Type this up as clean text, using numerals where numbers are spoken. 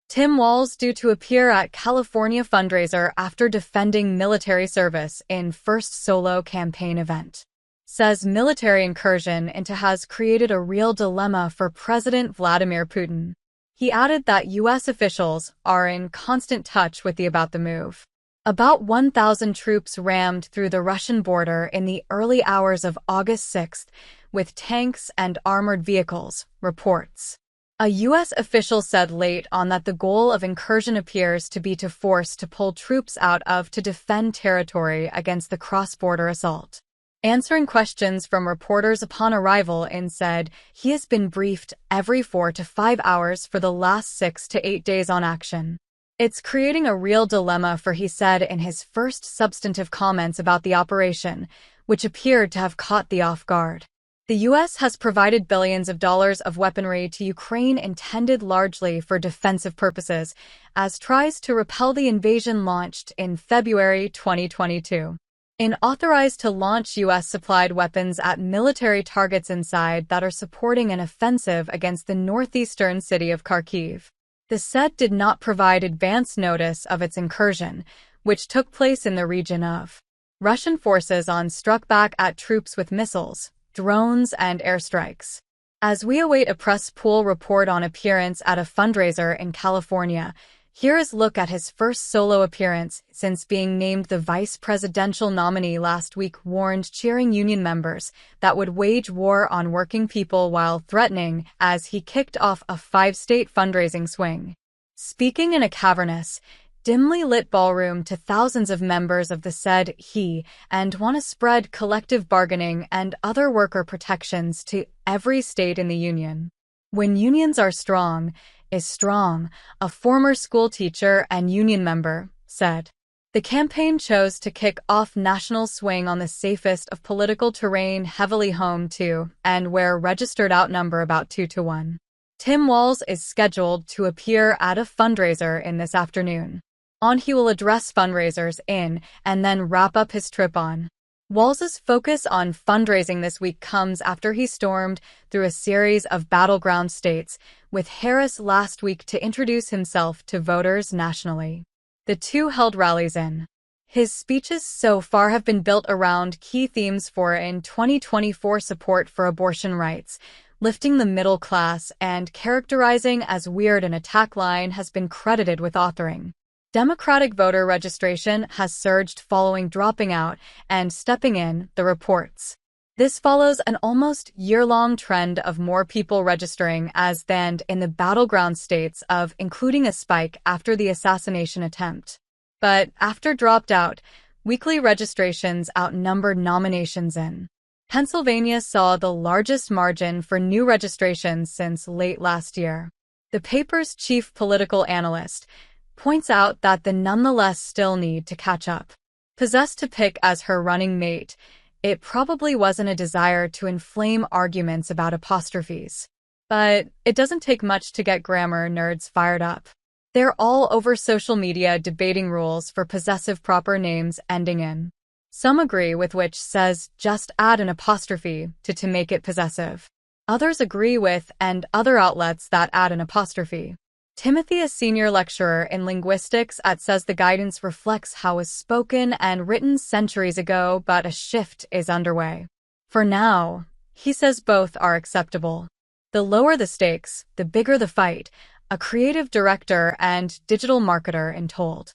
Tim Walz due to appear at California fundraiser after defending military service in first solo campaign event. Says military incursion into has created a real dilemma for President Vladimir Putin. He added that U.S. officials are in constant touch with about the move. About 1,000 troops rammed through the Russian border in the early hours of August 6th with tanks and armored vehicles, reports. A U.S. official said late on that the goal of incursion appears to be to force to pull troops out of to defend territory against the cross-border assault. Answering questions from reporters upon arrival in said he has been briefed every 4 to 5 hours for the last 6 to 8 days on action. It's creating a real dilemma for he said in his first substantive comments about the operation, which appeared to have caught the off guard. The U.S. has provided billions of dollars of weaponry to Ukraine intended largely for defensive purposes, as tries to repel the invasion launched in February 2022. In authorized to launch U.S.-supplied weapons at military targets inside that are supporting an offensive against the northeastern city of Kharkiv. The said did not provide advance notice of its incursion, which took place in the region of. Russian forces struck back at troops with missiles, drones, and airstrikes. As we await a press pool report on appearance at a fundraiser in California, here is a look at his first solo appearance since being named the vice presidential nominee last week warned cheering union members that would wage war on working people while threatening as he kicked off a 5-state fundraising swing. Speaking in a cavernous, dimly lit ballroom to thousands of members of the said he and want to spread collective bargaining and other worker protections to every state in the union. When unions are strong, is strong, a former school teacher and union member said. The campaign chose to kick off national swing on the safest of political terrain heavily home to and where registered outnumber about 2 to 1. Tim Walz is scheduled to appear at a fundraiser in this afternoon. He will address fundraisers in and then wrap up his trip on. Walz's focus on fundraising this week comes after he stormed through a series of battleground states with Harris last week to introduce himself to voters nationally. The two held rallies in. His speeches so far have been built around key themes for in 2024 support for abortion rights, lifting the middle class, and characterizing as weird an attack line has been credited with authoring. Democratic voter registration has surged following dropping out and stepping in, the reports. This follows an almost year-long trend of more people registering as than in the battleground states of including a spike after the assassination attempt. But after dropped out, weekly registrations outnumbered nominations in. Pennsylvania saw the largest margin for new registrations since late last year. The paper's chief political analyst points out that the nonetheless still need to catch up. Possessed to pick as her running mate, it probably wasn't a desire to inflame arguments about apostrophes. But it doesn't take much to get grammar nerds fired up. They're all over social media debating rules for possessive proper names ending in. Some agree with which says just add an apostrophe to make it possessive. Others agree with and other outlets that add an apostrophe. Timothy, a senior lecturer in linguistics says the guidance reflects how was spoken and written centuries ago, but a shift is underway. For now, he says both are acceptable. The lower the stakes, the bigger the fight, a creative director and digital marketer in told.